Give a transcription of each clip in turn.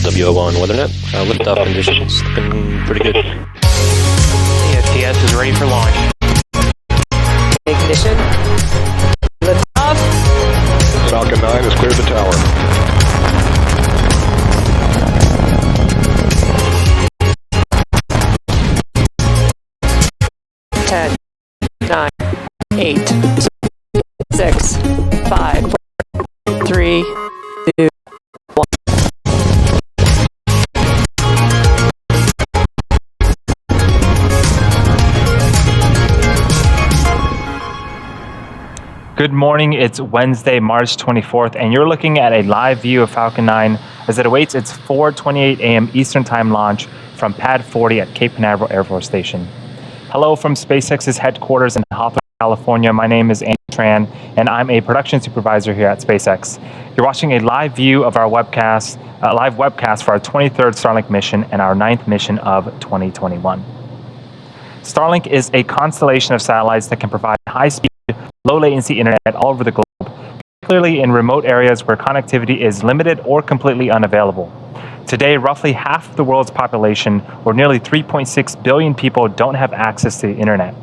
WO1 WeatherNet. Liftoff conditions looking pretty good. The STS is ready for launch. Ignition. Liftoff. Falcon 9 has cleared the tower. Ten, 9, 8, 6, 5, 3, 2, 1. Good morning, it's Wednesday, March 24th, and you're looking at a live view of Falcon 9 as it awaits its 4:28 a.m. Eastern Time launch from Pad 40 at Cape Canaveral Air Force Station. Hello from SpaceX's headquarters in Hawthorne, California. My name is Andy Tran, and I'm a production supervisor here at SpaceX. You're watching a live view of our live webcast for our 23rd Starlink mission and our 9th mission of 2021. Starlink is a constellation of satellites that can provide high-speed, low-latency internet all over the globe, particularly in remote areas where connectivity is limited or completely unavailable. Today, roughly half of the world's population, or nearly 3.6 billion people, don't have access to the internet.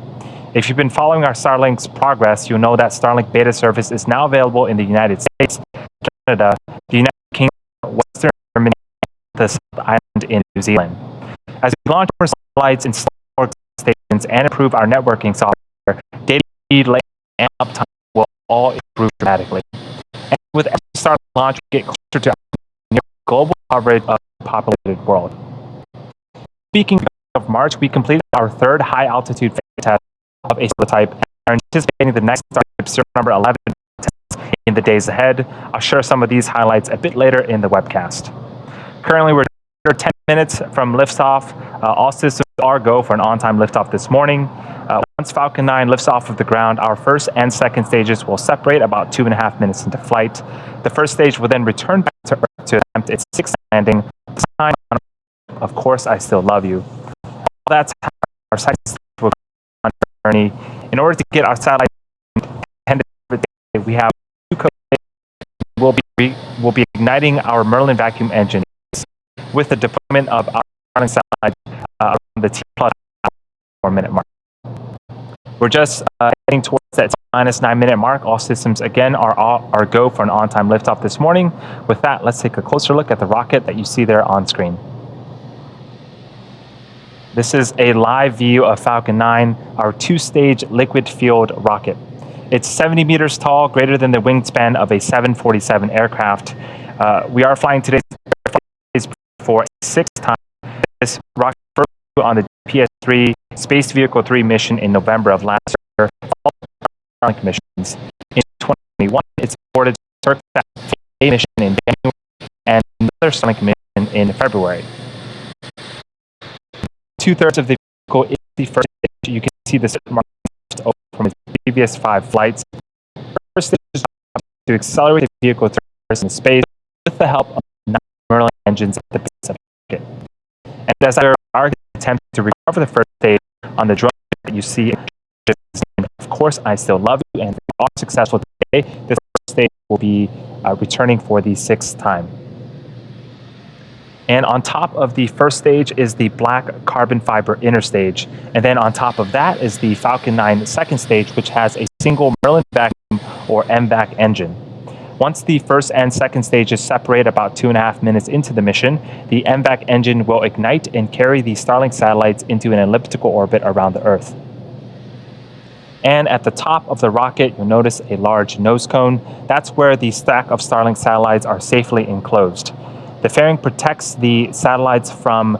If you've been following our Starlink's progress, you'll know that Starlink beta service is now available in the United States, Canada, the United Kingdom, Western Germany, and the South Island in New Zealand. As we launch more satellites, install more stations, and improve our networking software, data speed, latency, and uptime will all improve dramatically. And with every Starlink launch, we get closer to global coverage of the populated world. Speaking of March, we completed our third high-altitude phase test of a type and are anticipating the next Starship serial number 11 test in the days ahead. I'll share some of these highlights a bit later in the webcast. Currently, we're 10 minutes from liftoff. All systems are go for an on-time liftoff this morning. Once Falcon 9 lifts off of the ground, our first and second stages will separate about 2.5 minutes into flight. The first stage will then return back to Earth to attempt its sixth landing. This time on, of course, I still love you. All that's how our second stage will go on our journey. In order to get our satellite ended, we have two codes. We'll be igniting our Merlin vacuum engine with the deployment of our satellite around the T+ 4-minute mark. We're just heading towards that minus 9-minute mark. All systems, again, are go for an on-time liftoff this morning. With that, let's take a closer look at the rocket that you see there on screen. This is a live view of Falcon 9, our two-stage liquid-fueled rocket. It's 70 meters tall, greater than the wingspan of a 747 aircraft. We are flying today for a sixth time. This rocket first flew on the PS3 Space Vehicle 3 mission in November of last year, all Starlink missions. In 2021, it's supported Circus A mission in January and another Starlink mission in February. 2/3 of the vehicle is the first stage. You can see the mark from its previous 5 flights. The first stage is to accelerate the vehicle through space with the help of 9 Merlin engines at the base of the rocket. And as our attempt to recover the first stage on the drone that you see, of course, I still love you, and if we are successful today, this first stage will be returning for the 6th time. And on top of the first stage is the black carbon fiber inner stage, and then on top of that is the Falcon 9 second stage, which has a single Merlin vacuum or MVAC engine. Once the first and second stages separate about 2.5 minutes into the mission, the MVAC engine will ignite and carry the Starlink satellites into an elliptical orbit around the Earth. And at the top of the rocket, you'll notice a large nose cone. That's where the stack of Starlink satellites are safely enclosed. The fairing protects the satellites from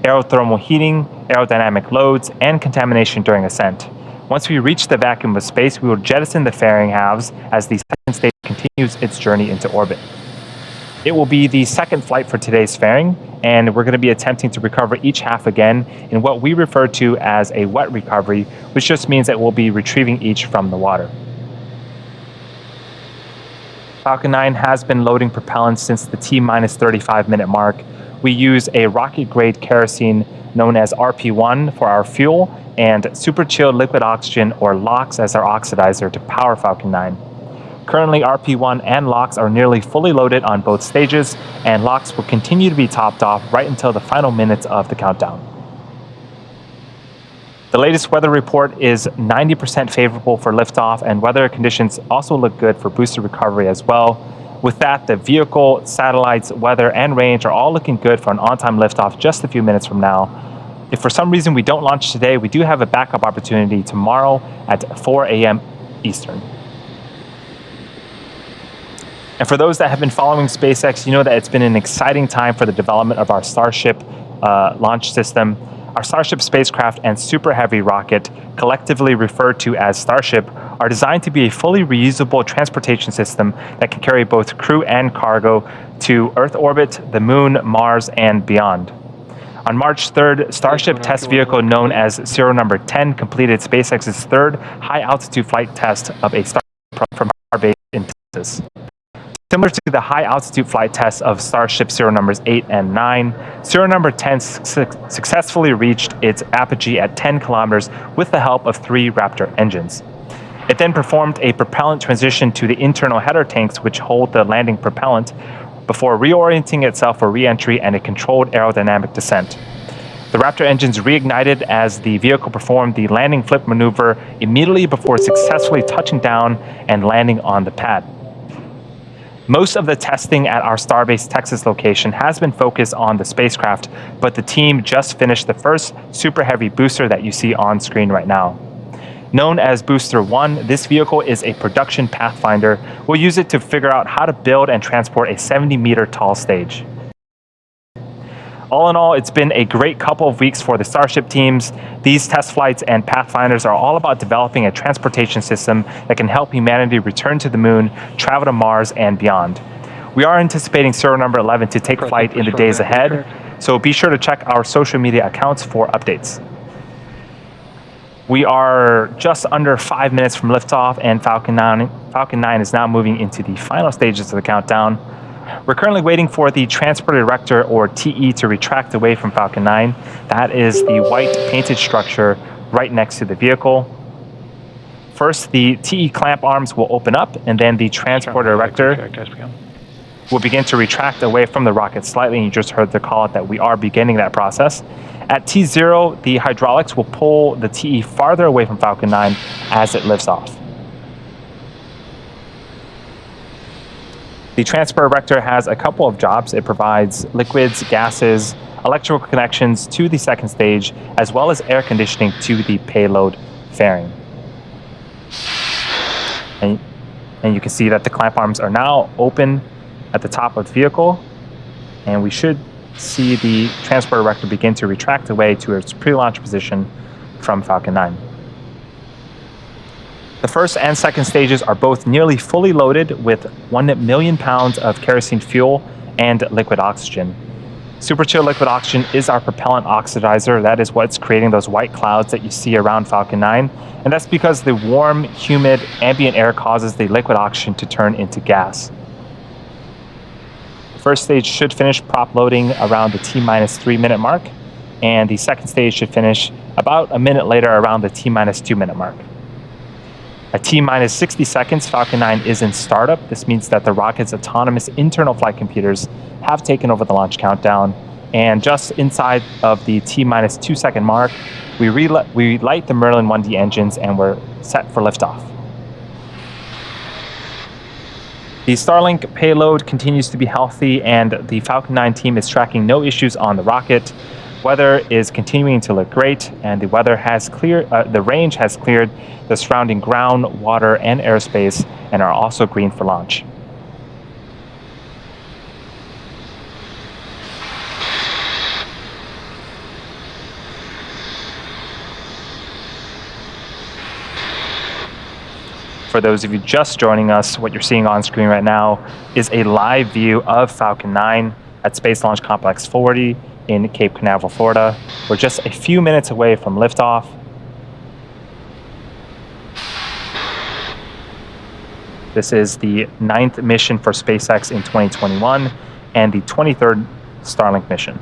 aerothermal heating, aerodynamic loads, and contamination during ascent. Once we reach the vacuum of space, we will jettison the fairing halves as the second stage continues its journey into orbit. It will be the second flight for today's fairing, and we're going to be attempting to recover each half again in what we refer to as a wet recovery, which just means that we'll be retrieving each from the water. Falcon 9 has been loading propellant since the T-minus 35-minute mark. We use a rocket-grade kerosene known as RP1 for our fuel and super chilled liquid oxygen, or LOX, as our oxidizer to power Falcon 9. Currently, RP1 and LOX are nearly fully loaded on both stages, and LOX will continue to be topped off right until the final minutes of the countdown. The latest weather report is 90% favorable for liftoff, and weather conditions also look good for booster recovery as well. With that, the vehicle, satellites, weather, and range are all looking good for an on-time liftoff just a few minutes from now. If for some reason we don't launch today, we do have a backup opportunity tomorrow at 4 a.m. Eastern. And for those that have been following SpaceX, you know that it's been an exciting time for the development of our Starship launch system. Our Starship spacecraft and Super Heavy rocket, collectively referred to as Starship, are designed to be a fully reusable transportation system that can carry both crew and cargo to Earth orbit, the Moon, Mars, and beyond. On March 3rd, Starship test vehicle known as serial number 10 completed SpaceX's third high-altitude flight test of a Starship from our base in Texas. Similar to the high-altitude flight tests of Starship serial numbers 8 and 9, serial number 10 successfully reached its apogee at 10 kilometers with the help of 3 Raptor engines. It then performed a propellant transition to the internal header tanks, which hold the landing propellant, before reorienting itself for re-entry and a controlled aerodynamic descent. The Raptor engines reignited as the vehicle performed the landing flip maneuver immediately before successfully touching down and landing on the pad. Most of the testing at our Starbase Texas location has been focused on the spacecraft, but the team just finished the first Super Heavy booster that you see on screen right now. Known as Booster 1, this vehicle is a production pathfinder. We'll use it to figure out how to build and transport a 70-meter tall stage. All in all, it's been a great couple of weeks for the Starship teams. These test flights and pathfinders are all about developing a transportation system that can help humanity return to the Moon, travel to Mars, and beyond. We are anticipating serial number 11 to take flight in the days ahead, so be sure to check our social media accounts for updates. We are just under 5 minutes from liftoff, and Falcon 9 is now moving into the final stages of the countdown. We're currently waiting for the Transporter Erector, or TE, to retract away from Falcon 9. That is the white painted structure right next to the vehicle. First, the TE clamp arms will open up, and then the Transporter Erector will begin to retract away from the rocket slightly, and you just heard the call that we are beginning that process. At T0, the hydraulics will pull the TE farther away from Falcon 9 as it lifts off. The Transporter Erector has a couple of jobs. It provides liquids, gases, electrical connections to the second stage, as well as air conditioning to the payload fairing. And you can see that the clamp arms are now open at the top of the vehicle, and we should see the Transporter Erector begin to retract away to its pre-launch position from Falcon 9. The first and second stages are both nearly fully loaded with 1 million pounds of kerosene fuel and liquid oxygen. Super Chill liquid oxygen is our propellant oxidizer. That is what's creating those white clouds that you see around Falcon 9. And that's because the warm, humid, ambient air causes the liquid oxygen to turn into gas. The first stage should finish prop loading around the T-3 minute mark, and the second stage should finish about a minute later around the T-2 minute mark. At T-minus 60 seconds, Falcon 9 is in startup. This means that the rocket's autonomous internal flight computers have taken over the launch countdown. And just inside of the T-minus 2 second mark, we light the Merlin 1D engines and we're set for liftoff. The Starlink payload continues to be healthy, and the Falcon 9 team is tracking no issues on the rocket. Weather is continuing to look great, and the weather has cleared. The range has cleared the surrounding ground, water, and airspace, and are also green for launch. For those of you just joining us, what you're seeing on screen right now is a live view of Falcon 9 at Space Launch Complex 40 in Cape Canaveral, Florida. We're just a few minutes away from liftoff. This is the 9th mission for SpaceX in 2021 and the 23rd Starlink mission.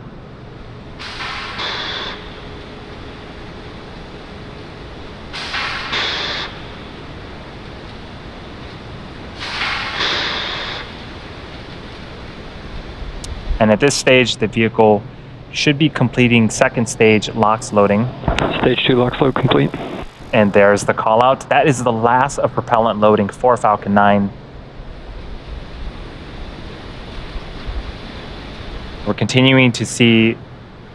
And at this stage, the vehicle should be completing second stage LOX loading. Stage 2 LOX load complete. And there's the call out. That is the last of propellant loading for Falcon 9. We're continuing to see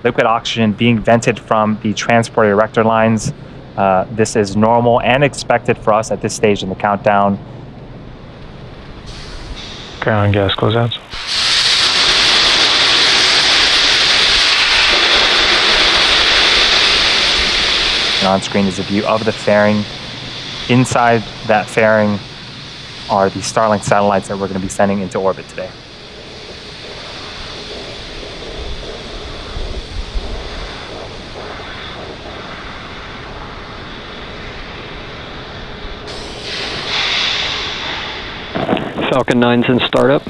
liquid oxygen being vented from the transport erector lines. This is normal and expected for us at this stage in the countdown. Ground gas closeouts. And on screen is a view of the fairing. Inside that fairing are the Starlink satellites that we're going to be sending into orbit today. Falcon 9's in startup.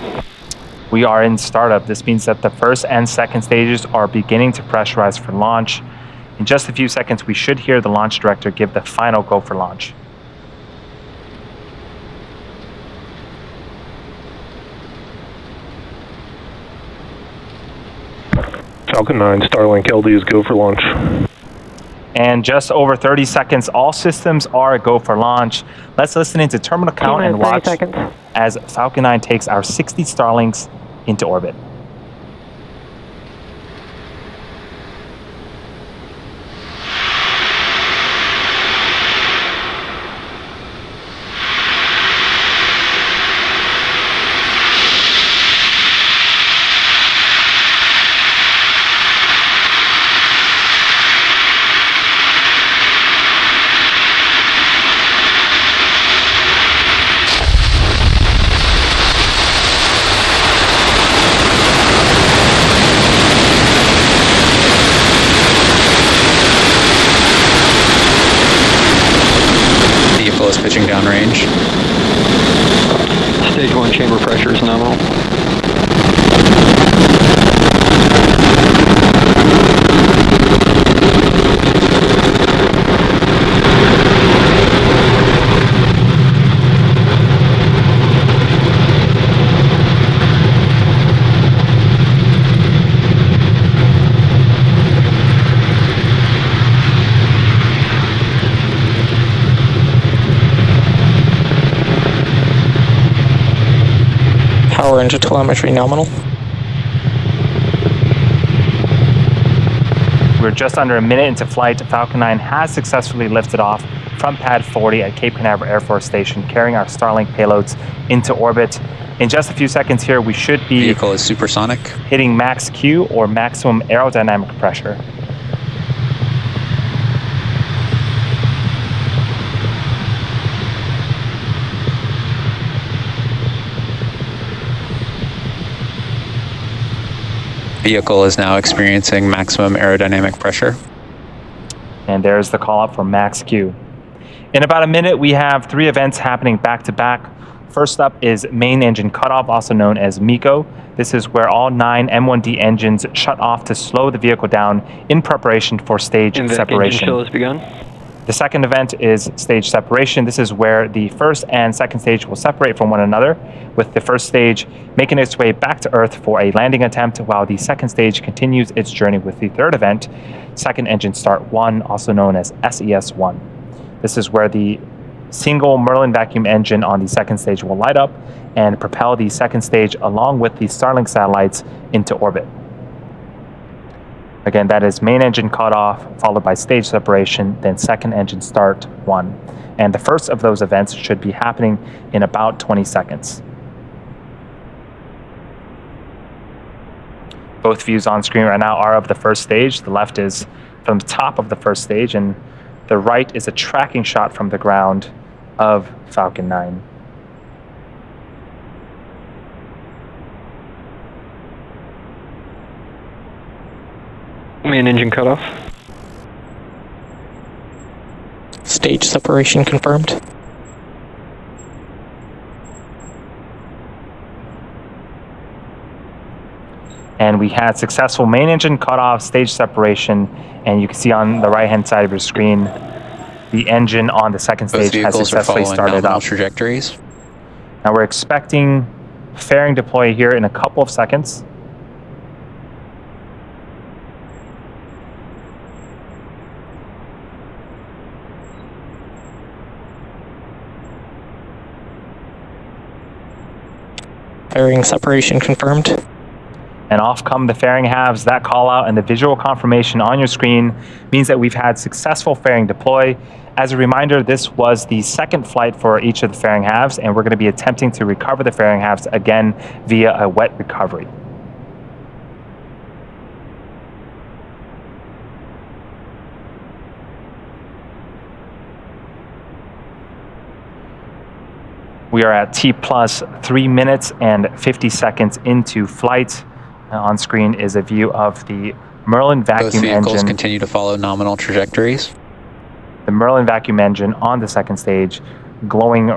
We are in startup. This means that the first and second stages are beginning to pressurize for launch. In just a few seconds, we should hear the launch director give the final go for launch. Falcon 9, Starlink LD is go for launch. And just over 30 seconds, all systems are a go for launch. Let's listen into terminal count and watch as Falcon 9 takes our 60 Starlinks into orbit. Is pitching downrange. Stage 1 chamber pressure is nominal. Power into telemetry nominal. We're just under a minute into flight. Falcon 9 has successfully lifted off from Pad 40 at Cape Canaveral Air Force Station, carrying our Starlink payloads into orbit. In just a few seconds here, we should be Vehicle is supersonic. hitting max Q, or maximum aerodynamic pressure. Vehicle is now experiencing maximum aerodynamic pressure. And there's the call up for max Q. In about a minute, we have 3 events happening back to back. First up is main engine cutoff, also known as MECO. This is where all 9 M1D engines shut off to slow the vehicle down in preparation for stage separation. Engine chill has begun. The second event is stage separation. This is where the first and second stage will separate from one another, with the first stage making its way back to Earth for a landing attempt, while the second stage continues its journey with the third event, second engine start 1, also known as SES-1. This is where the single Merlin vacuum engine on the second stage will light up and propel the second stage along with the Starlink satellites into orbit. Again, that is main engine cutoff, followed by stage separation, then second engine start 1. And the first of those events should be happening in about 20 seconds. Both views on screen right now are of the first stage. The left is from the top of the first stage, and the right is a tracking shot from the ground of Falcon 9. Main engine cutoff. Stage separation confirmed. And we had successful main engine cutoff, stage separation, and you can see on the right-hand side of your screen, the engine on the second stage has successfully started up. Trajectories. Now we're expecting fairing deploy here in a couple of seconds. fairing separation confirmed. And off come the fairing halves. That call out and the visual confirmation on your screen means that we've had successful fairing deploy. As a reminder, this was the second flight for each of the fairing halves, and we're going to be attempting to recover the fairing halves again via a wet recovery. We are at T plus 3 minutes and 50 seconds into flight. On screen is a view of the Merlin Both vacuum vehicles engine. continue to follow nominal trajectories. The Merlin vacuum engine on the second stage glowing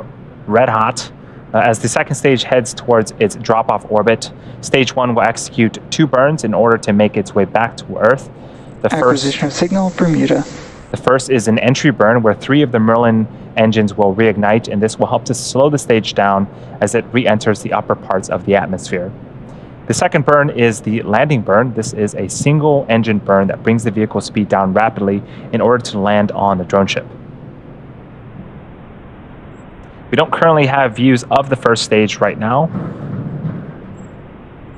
red hot. As the second stage heads towards its drop-off orbit, stage 1 will execute 2 burns in order to make its way back to Earth. Acquisition of signal, Bermuda. The first is an entry burn where 3 of the Merlin engines will reignite, and this will help to slow the stage down as it re-enters the upper parts of the atmosphere. The second burn is the landing burn. This is a single engine burn that brings the vehicle speed down rapidly in order to land on the drone ship. We don't currently have views of the first stage right now,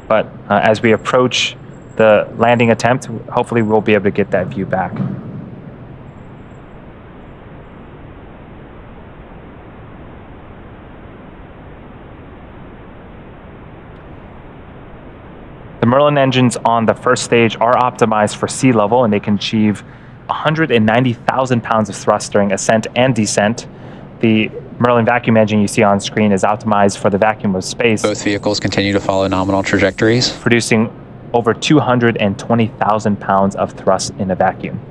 but as we approach the landing attempt, hopefully we'll be able to get that view back. The Merlin engines on the first stage are optimized for sea level, and they can achieve 190,000 pounds of thrust during ascent and descent. The Merlin vacuum engine you see on screen is optimized for the vacuum of space, Both vehicles continue to follow nominal trajectories. producing over 220,000 pounds of thrust in a vacuum.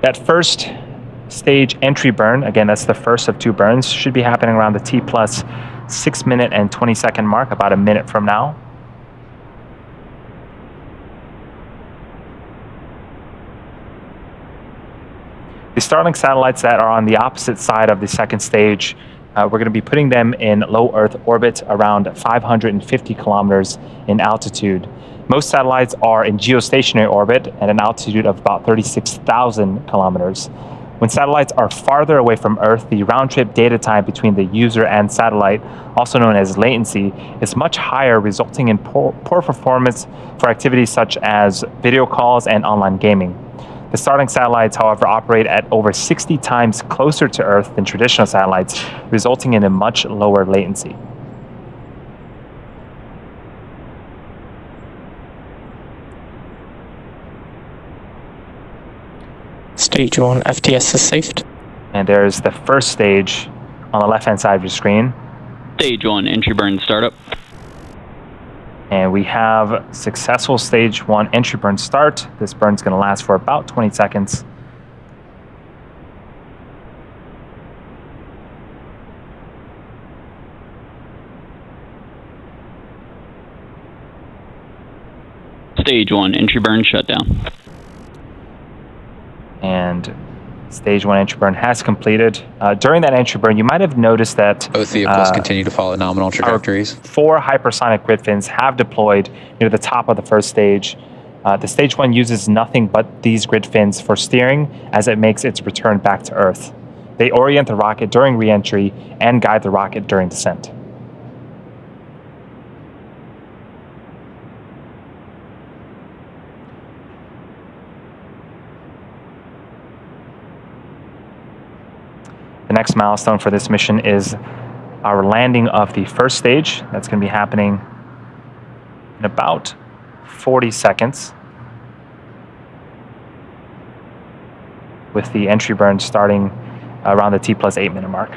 That first stage entry burn, again, that's the first of 2 burns, should be happening around the T plus 6 minute and 20 second mark, about a minute from now. The Starlink satellites that are on the opposite side of the second stage, we're going to be putting them in low Earth orbit around 550 kilometers in altitude. Most satellites are in geostationary orbit at an altitude of about 36,000 kilometers. When satellites are farther away from Earth, the round-trip data time between the user and satellite, also known as latency, is much higher, resulting in poor performance for activities such as video calls and online gaming. The Starlink satellites, however, operate at over 60 times closer to Earth than traditional satellites, resulting in a much lower latency. Stage 1 FTS is saved. And there's the first stage on the left-hand side of your screen. Stage 1 entry burn startup. And we have successful stage 1 entry burn start. This burn's going to last for about 20 seconds. Stage 1 entry burn shutdown. And stage 1 entry burn has completed. During that entry burn, you might have noticed that Both vehicles continue to follow nominal trajectories. 4 hypersonic grid fins have deployed near the top of the first stage. The stage 1 uses nothing but these grid fins for steering as it makes its return back to Earth. They orient the rocket during re-entry and guide the rocket during descent. The next milestone for this mission is our landing of the first stage. That's going to be happening in about 40 seconds, with the entry burn starting around the T plus 8 minute mark.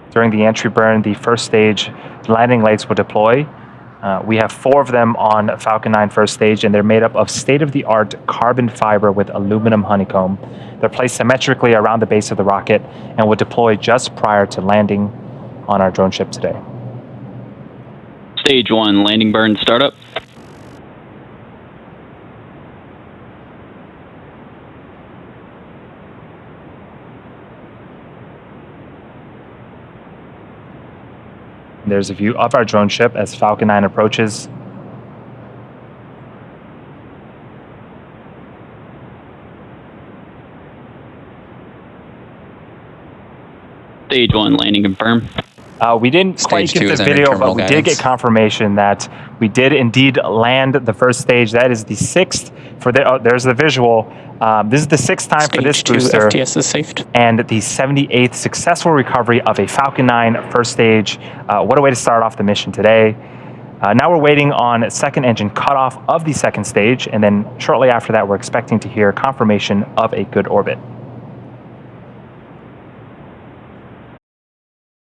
During the entry burn, the first stage landing legs will deploy. We have 4 of them on Falcon 9 first stage, and they're made up of state-of-the-art carbon fiber with aluminum honeycomb. They're placed symmetrically around the base of the rocket and will deploy just prior to landing on our drone ship today. Stage 1 landing burn startup. There's a view of our drone ship as Falcon 9 approaches. Stage 1, landing confirmed. We didn't quite Stage 2 get is the under video, but terminal we did guidance. get confirmation that we did indeed land the first stage. That is the 6th for the. Oh, there's the visual. This is the 6th time for this Stage 2 booster, FTS is safed. and the 78th successful recovery of a Falcon 9 first stage. What a way to start off the mission today. Now we're waiting on second engine cutoff of the second stage, and then shortly after that, we're expecting to hear confirmation of a good orbit.